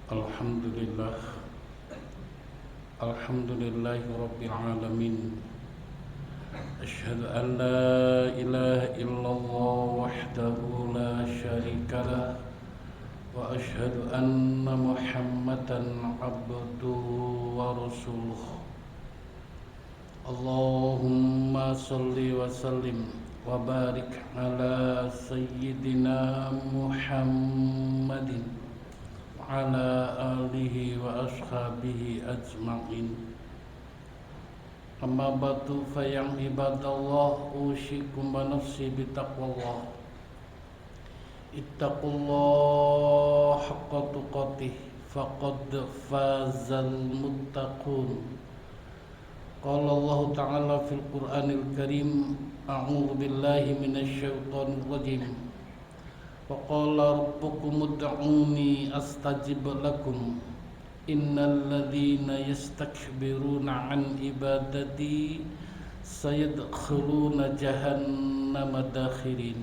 Alhamdulillah, Alhamdulillahi Rabbil Alamin. Ashhadu an la ilaha illallah wahdahu la syarika lah, wa ashhadu anna Muhammadan abduhu wa rasuluh. Allahumma salli wa sallim wa barik ala sayyidina Muhammadin ala alihi wa ashabihi ajma'in. Amma ba'du, fa ya ibadallah, usikum wa nafsi bitaqwallah. Ittaqullah haqqa tuqatih, faqad fazal muttaqun. Qala Allah Ta'ala fil Qur'anil Karim, a'udzu billahi minasy syaithanir rajim. Waqala rabbukum ud'uni astajib lakum innal ladzina yastakbiruna an ibadati sayadkhuluna jahannama dakhirin.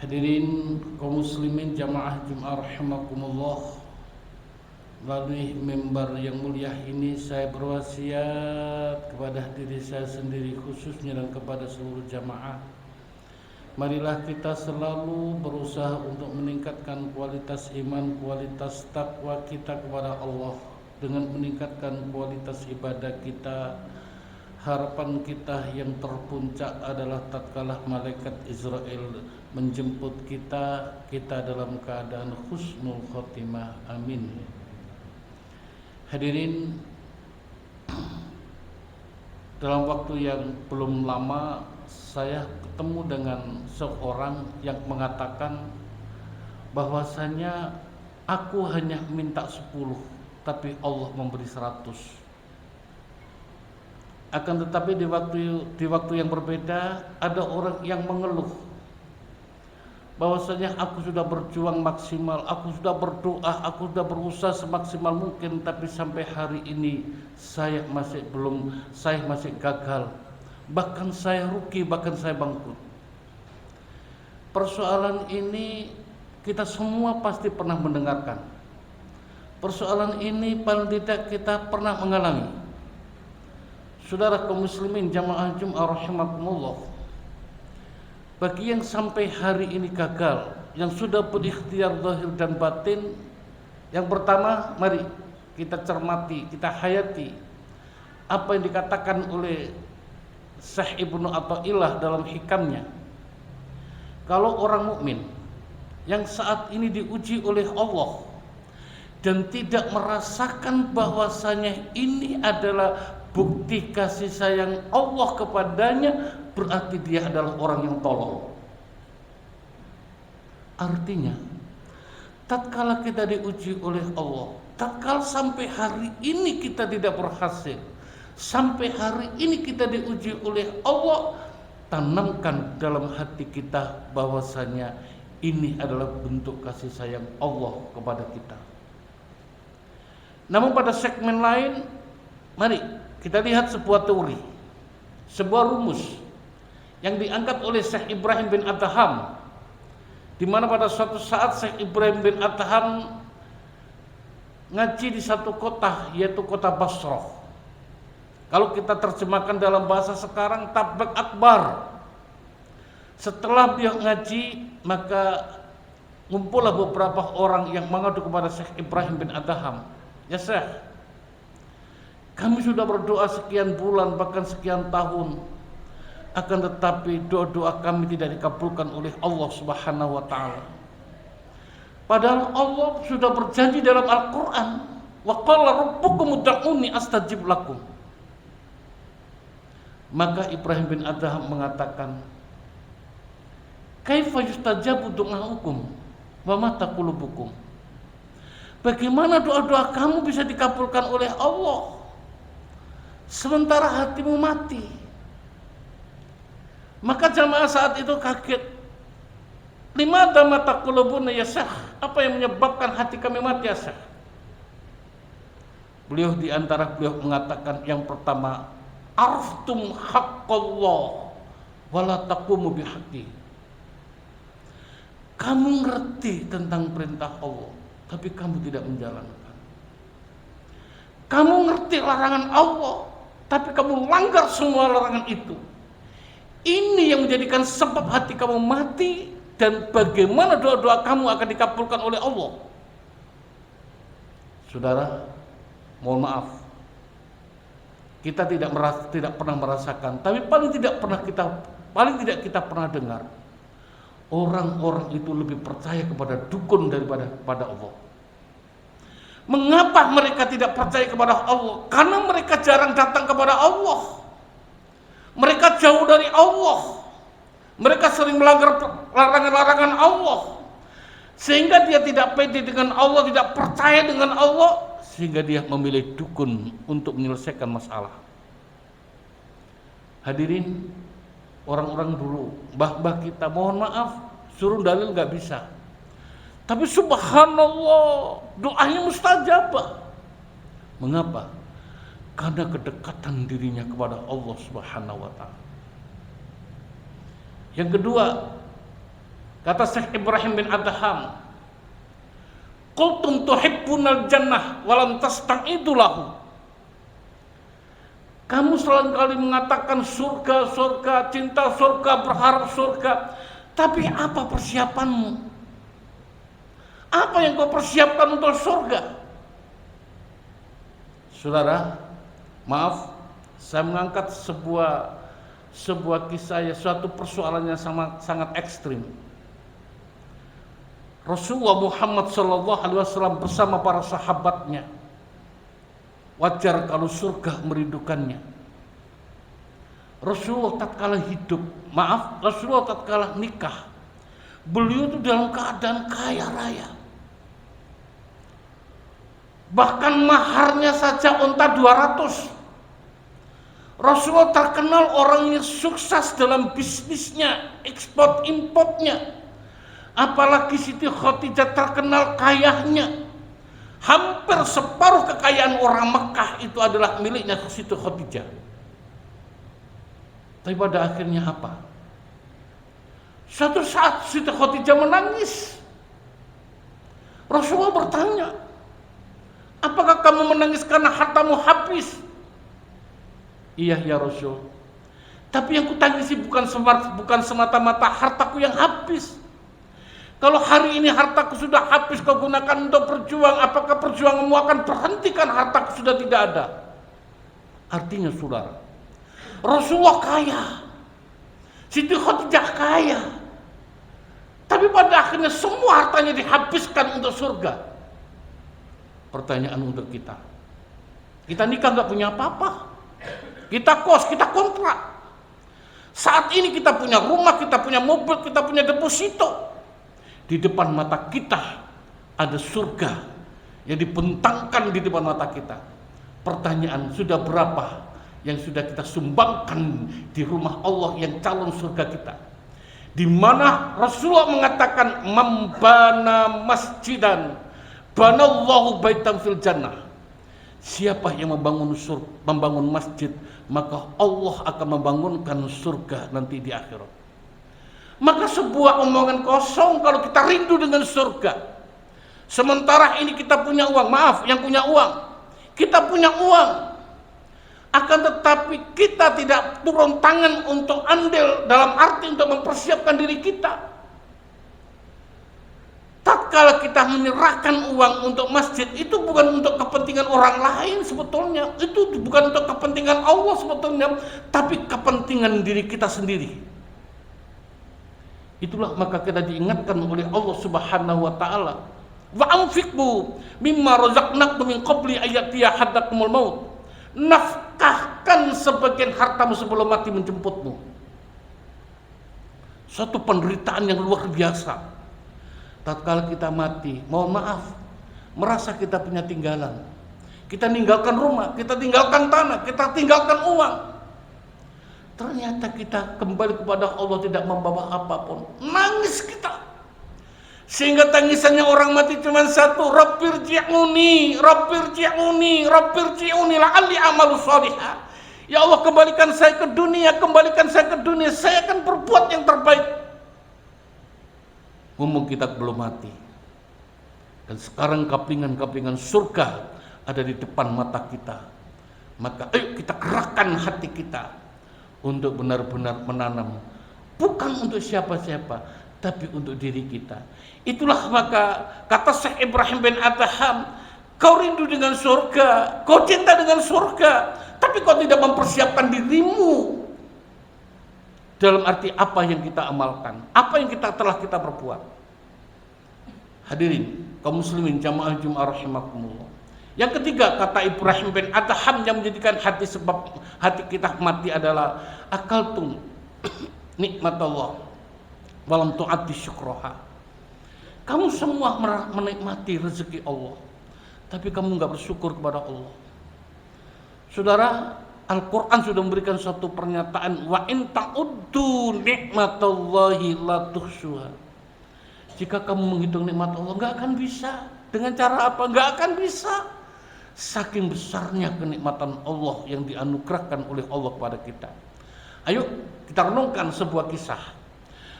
Hadirin kaum muslimin jamaah Jumat rahimakumullah, melalui mimbar yang mulia ini saya berwasiat kepada diri saya sendiri khususnya dan kepada seluruh jamaah, marilah kita selalu berusaha untuk meningkatkan kualitas iman, kualitas takwa kita kepada Allah dengan meningkatkan kualitas ibadah kita. Harapan kita yang terpuncak adalah tatkala malaikat Israel menjemput kita dalam keadaan husnul khotimah. Amin. Hadirin, dalam waktu yang belum lama saya ketemu dengan seorang yang mengatakan bahwasanya aku hanya minta 10 tapi Allah memberi 100. Akan tetapi di waktu yang berbeda ada orang yang mengeluh bahwasanya aku sudah berjuang maksimal, aku sudah berdoa, aku sudah berusaha semaksimal mungkin, tapi sampai hari ini saya masih gagal. Bahkan saya rugi, bahkan saya bangkrut. Persoalan ini kita semua pasti pernah mendengarkan. Persoalan ini paling tidak kita pernah mengalami. Saudara kaum muslimin jamaah Jumat rahimakumullah, bagi yang sampai hari ini gagal, yang sudah berikhtiar zahir dan batin, yang pertama mari kita cermati, kita hayati apa yang dikatakan oleh Syekh Ibnu Athaillah dalam hikamnya. Kalau orang mukmin yang saat ini diuji oleh Allah dan tidak merasakan bahwasanya ini adalah bukti kasih sayang Allah kepadanya, berarti dia adalah orang yang tolol. Artinya, tatkala kita diuji oleh Allah, tatkala sampai hari ini kita tidak berhasil, sampai hari ini kita diuji oleh Allah, tanamkan dalam hati kita bahwasanya ini adalah bentuk kasih sayang Allah kepada kita. Namun pada segmen lain, mari kita lihat sebuah teori, sebuah rumus yang diangkat oleh Syekh Ibrahim bin Adham, di mana pada suatu saat Syekh Ibrahim bin Adham ngaji di satu kota, yaitu kota Basrah. Kalau kita terjemahkan dalam bahasa sekarang, tablik akbar. Setelah beliau ngaji, maka ngumpullah beberapa orang yang mengadu kepada Syekh Ibrahim bin Adham. Ya Syekh, kami sudah berdoa sekian bulan, bahkan sekian tahun, akan tetapi doa-doa kami tidak dikabulkan oleh Allah Subhanahu wa Ta'ala. Padahal Allah sudah berjanji dalam Al-Quran, wa qala rabbukum ud'uni astajib lakum. Maka Ibrahim bin Adham mengatakan, kaifa yustajabu du'aukum wa mata qulubukum. Bagaimana doa-doa kamu bisa dikabulkan oleh Allah sementara hatimu mati? Maka jamaah saat itu kaget. Limadha mata qulubuna ya Syekh? Apa yang menyebabkan hati kami mati ya Syekh? Beliau mengatakan, yang pertama, arftum haqqallah wala taqumu bihaqqi. Kamu ngerti tentang perintah Allah, tapi kamu tidak menjalankan. Kamu ngerti larangan Allah, tapi kamu langgar semua larangan itu. Ini yang menjadikan sebab hati kamu mati, dan bagaimana doa-doa kamu akan dikabulkan oleh Allah. Saudara, mohon maaf, kita tidak pernah merasakan, tapi paling tidak kita pernah dengar orang-orang itu lebih percaya kepada dukun daripada kepada Allah. Mengapa mereka tidak percaya kepada Allah? Karena mereka jarang datang kepada Allah. Mereka jauh dari Allah. Mereka sering melanggar larangan-larangan Allah, sehingga dia tidak pede dengan Allah, tidak percaya dengan Allah, sehingga dia memilih dukun untuk menyelesaikan masalah. Hadirin, orang-orang dulu, mbah-mbah kita, mohon maaf, suruh dalil nggak bisa, tapi subhanallah, doanya mustajabah. Mengapa? Karena kedekatan dirinya kepada Allah Subhanahu wa ta'ala. Yang kedua, kata Syekh Ibrahim bin Adham, qultum tuhibbunal jannah walam tasta'idu lahu. Kamu selalu kali mengatakan surga, surga, cinta surga, berharap surga, tapi apa persiapanmu? Apa yang kau persiapkan untuk surga? Saudara, maaf, saya mengangkat sebuah kisah, suatu persoalan yang sangat ekstrim. Rasulullah Muhammad SAW bersama para sahabatnya, wajar kalau surga merindukannya. Rasulullah tatkala hidup, Rasulullah tatkala nikah, beliau itu dalam keadaan kaya raya. Bahkan maharnya saja unta 200. Rasulullah terkenal orangnya sukses dalam bisnisnya, ekspor importnya. Apalagi Siti Khadijah terkenal kayanya. Hampir separuh kekayaan orang Mekah itu adalah miliknya Siti Khadijah. Tapi pada akhirnya apa? Suatu saat Siti Khadijah menangis. Rasulullah bertanya, apakah kamu menangis karena hartamu habis? Iya ya Rasul, tapi yang kutangisi bukan semata-mata hartaku yang habis. Kalau hari ini hartaku sudah habis kau gunakan untuk berjuang, apakah perjuanganmu akan berhentikan hartaku sudah tidak ada? Artinya saudara, Rasulullah kaya, Siti Khadijah kaya, tapi pada akhirnya semua hartanya dihabiskan untuk surga. Pertanyaan untuk kita nikah nggak punya apa-apa. Kita kos, kita kontrak. Saat ini kita punya rumah, kita punya mobil, kita punya deposito. Di depan mata kita ada surga yang dibentangkan di depan mata kita. Pertanyaan, sudah berapa yang sudah kita sumbangkan di rumah Allah yang calon surga kita? Di mana Rasulullah mengatakan, "Mambana masjidan, banallahu baitan fil jannah." Siapa yang membangun masjid, maka Allah akan membangunkan surga nanti di akhirat. Maka sebuah omongan kosong kalau kita rindu dengan surga. Sementara ini kita punya uang, yang punya uang, kita punya uang, akan tetapi kita tidak turun tangan untuk andil dalam arti untuk mempersiapkan diri kita. Tatkala kita menyerahkan uang untuk masjid, itu bukan untuk kepentingan orang lain sebetulnya, itu bukan untuk kepentingan Allah sebetulnya, tapi kepentingan diri kita sendiri. Itulah maka kita diingatkan oleh Allah Subhanahu wa taala, wa anfiqu mimma razaqnakum min qabli ayatiya haddakumul maut. Nafkahkan sebagian hartamu sebelum mati menjemputmu. Suatu penderitaan yang luar biasa. Tatkala kita mati, mohon maaf, merasa kita punya tinggalan. Kita ninggalkan rumah, kita tinggalkan tanah, kita tinggalkan uang. Ternyata kita kembali kepada Allah tidak membawa apapun. Nangis kita. Sehingga tangisannya orang mati cuma satu, Rabbirji'uni, Rabbirji'uni, Rabbirji'uni la'alli amalu shalihah. Ya Allah, kembalikan saya ke dunia, kembalikan saya ke dunia, saya akan berbuat yang terbaik. Mumpung kita belum mati. Dan sekarang kaplingan-kaplingan surga ada di depan mata kita. Maka ayo kita gerakkan hati kita untuk benar-benar menanam, bukan untuk siapa-siapa, tapi untuk diri kita. Itulah maka kata Syekh Ibrahim bin Adham, kau rindu dengan surga, kau cinta dengan surga, tapi kau tidak mempersiapkan dirimu. Dalam arti apa yang kita amalkan, apa yang telah kita perbuat. Hadirin kaum muslimin jamaah Jumat rahimakumullah. Yang ketiga kata Ibrahim bin Adham yang menjadikan hati kita mati adalah akaltum nikmatullah walam tu'addi syukroha. Kamu semua menikmati rezeki Allah, tapi kamu nggak bersyukur kepada Allah. Saudara, Al-Quran sudah memberikan suatu pernyataan, wa in ta'uddu nikmatallahi la tuhsuha. Jika kamu menghitung nikmat Allah, nggak akan bisa. Dengan cara apa? Nggak akan bisa. Saking besarnya kenikmatan Allah yang dianugerahkan oleh Allah kepada kita. Ayo kita renungkan sebuah kisah.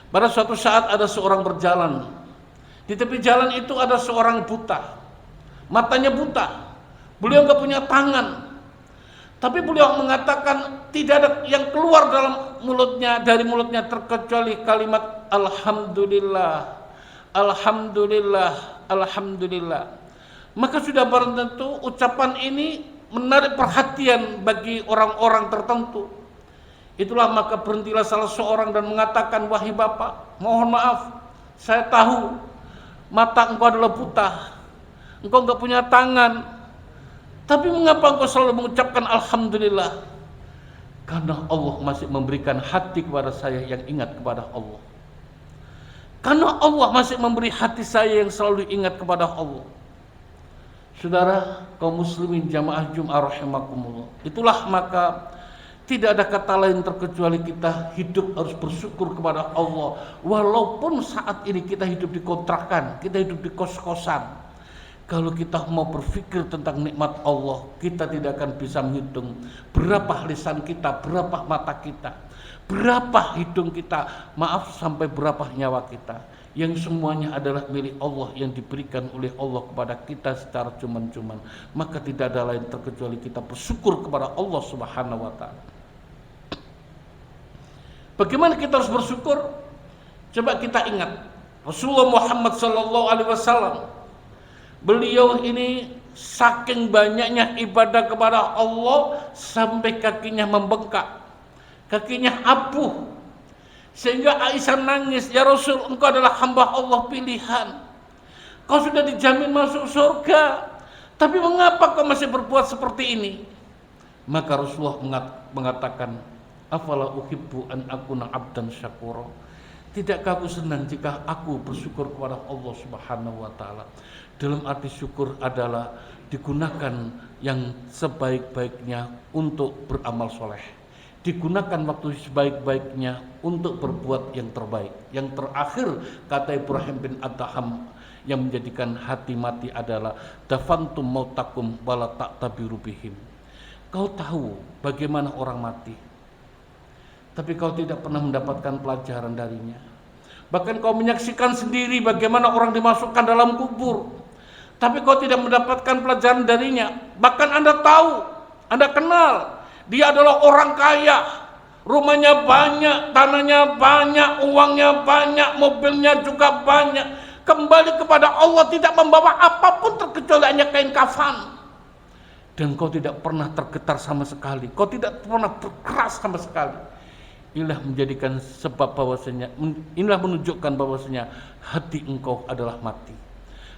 Pada suatu saat ada seorang berjalan. Di tepi jalan itu ada seorang buta. Matanya buta. Beliau nggak punya tangan. Tapi beliau mengatakan tidak ada yang keluar dari mulutnya terkecuali kalimat Alhamdulillah, Alhamdulillah, Alhamdulillah. Maka sudah barang tentu ucapan ini menarik perhatian bagi orang-orang tertentu. Itulah maka berhentilah salah seorang dan mengatakan, wahai Bapak, mohon maaf, saya tahu mata engkau adalah buta, engkau enggak punya tangan, tapi mengapa engkau selalu mengucapkan Alhamdulillah? Karena Allah masih memberikan hati kepada saya yang ingat kepada Allah. Karena Allah masih memberi hati saya yang selalu ingat kepada Allah. Saudara kaum muslimin jamaah Jumat rahimakumullah. Itulah maka tidak ada kata lain terkecuali kita hidup harus bersyukur kepada Allah. Walaupun saat ini kita hidup di kontrakan, kita hidup di kos-kosan. Kalau kita mau berpikir tentang nikmat Allah, kita tidak akan bisa menghitung berapa lisan kita, berapa mata kita, berapa hidung kita, maaf sampai berapa nyawa kita. Yang semuanya adalah milik Allah yang diberikan oleh Allah kepada kita secara cuman-cuman. Maka tidak ada lain terkecuali kita bersyukur kepada Allah Subhanahu wa ta'ala. Bagaimana kita harus bersyukur? Coba kita ingat Rasulullah Muhammad sallallahu alaihi wasallam. Beliau ini saking banyaknya ibadah kepada Allah sampai kakinya membengkak, kakinya abuh. Sehingga Aisyah nangis, ya Rasul, engkau adalah hamba Allah pilihan. Kau sudah dijamin masuk surga, tapi mengapa kau masih berbuat seperti ini? Maka Rasulullah mengatakan, afala uhibbu an akuna abdan syakura. Tidakkah aku senang jika aku bersyukur kepada Allah Subhanahu wa ta'ala? Dalam arti syukur adalah digunakan yang sebaik-baiknya untuk beramal soleh, digunakan waktu sebaik-baiknya untuk berbuat yang terbaik. Yang terakhir kata Ibrahim bin Adham yang menjadikan hati mati adalah dafantum mautakum wala ta'tabiru bihim. Kau tahu bagaimana orang mati, tapi kau tidak pernah mendapatkan pelajaran darinya. Bahkan kau menyaksikan sendiri bagaimana orang dimasukkan dalam kubur, tapi kau tidak mendapatkan pelajaran darinya. Bahkan Anda tahu, Anda kenal, dia adalah orang kaya, rumahnya banyak, tanahnya banyak, uangnya banyak, mobilnya juga banyak. Kembali kepada Allah tidak membawa apapun terkecuali hanya kain kafan. Dan kau tidak pernah tergetar sama sekali, kau tidak pernah berkeras sama sekali. Inilah menjadikan sebab bahwasanya, inilah menunjukkan bahwasanya hati engkau adalah mati.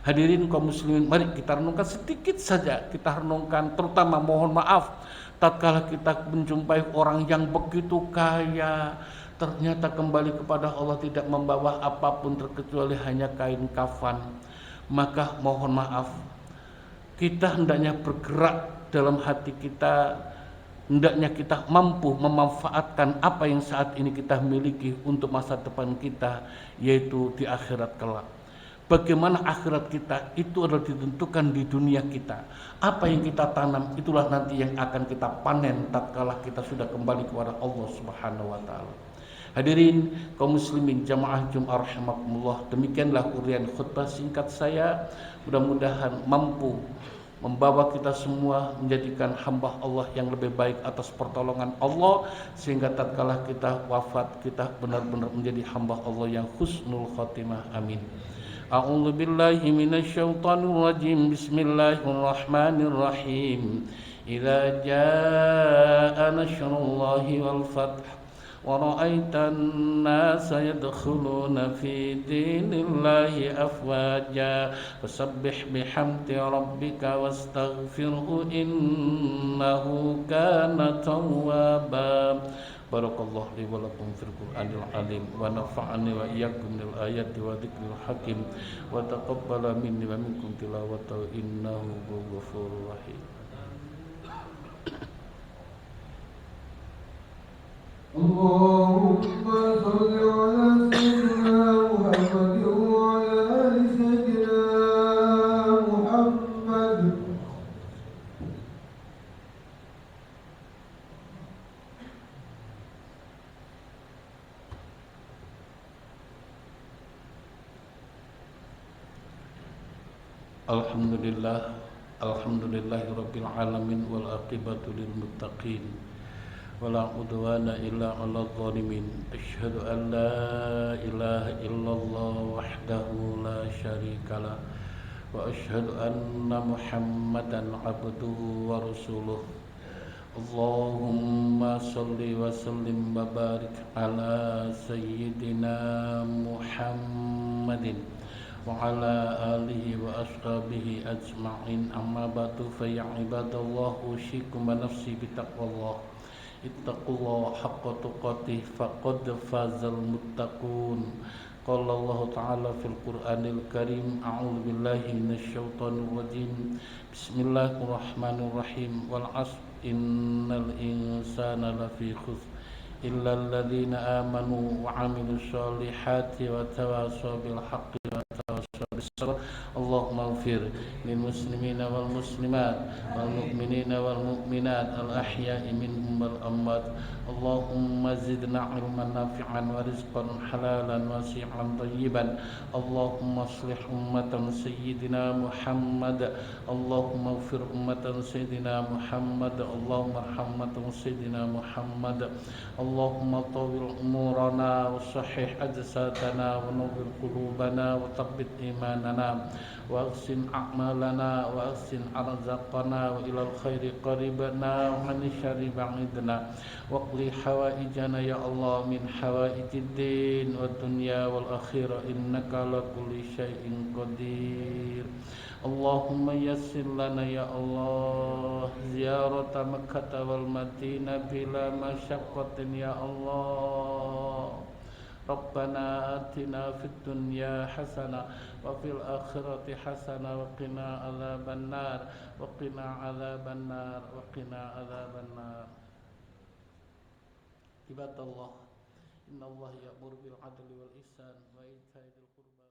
Hadirin kaum muslimin, mari kita renungkan sedikit saja, kita renungkan terutama mohon maaf tatkala kita menjumpai orang yang begitu kaya, ternyata kembali kepada Allah tidak membawa apapun terkecuali hanya kain kafan. Maka mohon maaf, kita hendaknya bergerak dalam hati kita, hendaknya kita mampu memanfaatkan apa yang saat ini kita miliki untuk masa depan kita, yaitu di akhirat kelak. Bagaimana akhirat kita itu adalah ditentukan di dunia kita. Apa yang kita tanam itulah nanti yang akan kita panen tatkala kita sudah kembali kepada Allah Subhanahu wa ta'ala. Hadirin kaum muslimin jamaah Jumat rahimakumullah, demikianlah urian khutbah singkat saya. Mudah-mudahan mampu membawa kita semua menjadikan hamba Allah yang lebih baik atas pertolongan Allah, sehingga tatkala kita wafat kita benar-benar menjadi hamba Allah yang husnul khatimah. Amin. A'udzu billahi minasyaitonir rajim. Bismillahirrahmanirrahim. Idza jaa nasrullahi wal fath ورأيت الناس يدخلون في دين الله أفواجا فسبح بحمد ربك واستغفره إنه كان توابا. Barakallahu li wa lakum fil Qur'anil azim wa nafa'ani wa iyyakum bil ayati wa dzikril hakim wa taqabbala minni wa minkum tilawatahu innahu ghafurur rahim. اللهم صل على سيدنا محمد وعلى آل سيدنا محمد. Alhamdulillahi rabbil alamin wal aqibatu lil muttaqin wala udwana illa 'alal zalimin. Asyhadu an la ilaha illallah wahdahu la syarikalah wa asyhadu anna Muhammadan 'abduhu wa rasuluh. Allahumma shalli wa sallim wa barik ala sayyidina Muhammadin wa ala alihi wa ashabihi ajma'in. Amma ba'du, fa ya ibadallah, usikum wa nafsi bitaqwallah. Ittaqullaha haqqa tuqatih faqad fazal muttaqun. Qala Allah Ta'ala fil Qur'anil Karim, a'udzu billahi minasyaitonir rajim. Bismillahirrahmanirrahim. Wal 'asr innal insana lafi khusr illa alladzina amanu wa 'amilus solihati wa tawassaw bil haqqi wa tawassaw bis sabr. Allahumma ighfir lil muslimina wal muslimat wal mu'minina wal mu'minat al ahya'i minhum wal amwat. Allahumma zidna ilman nafi'an wa rizqan halalan wasi'an tayyiban. Allahumma aslih ummatan sayyidina Muhammad. Allahumma ighfir ummatan sayyidina Muhammad. Allahumma arham ummatan sayyidina Muhammad. Allahumma tawil umurana wa sahih ajsadana wa nawwir qulubana wa thabbit imanana wa ahsin a'malana wa ahsin arzaqana wa ilal khairi qaribana wa min syarri ba'idna wa qli hawaijana ya Allah min hawaijid din wa dunya wal akhirah innaka ala kulli syai'in qadir. Allahumma yassir lana ya Allah ziyarata Makkah wal Madinah bila masyaqqatin ya Allah. Rabbana atina fid dunya hasanah wa fil akhirati hasanah wa qina adzabannar wa qina adzabannar wa qina adzabannar. Ibadallah, innallaha ya'muru bil 'adli wal ihsan wa ita'i dzil qurba.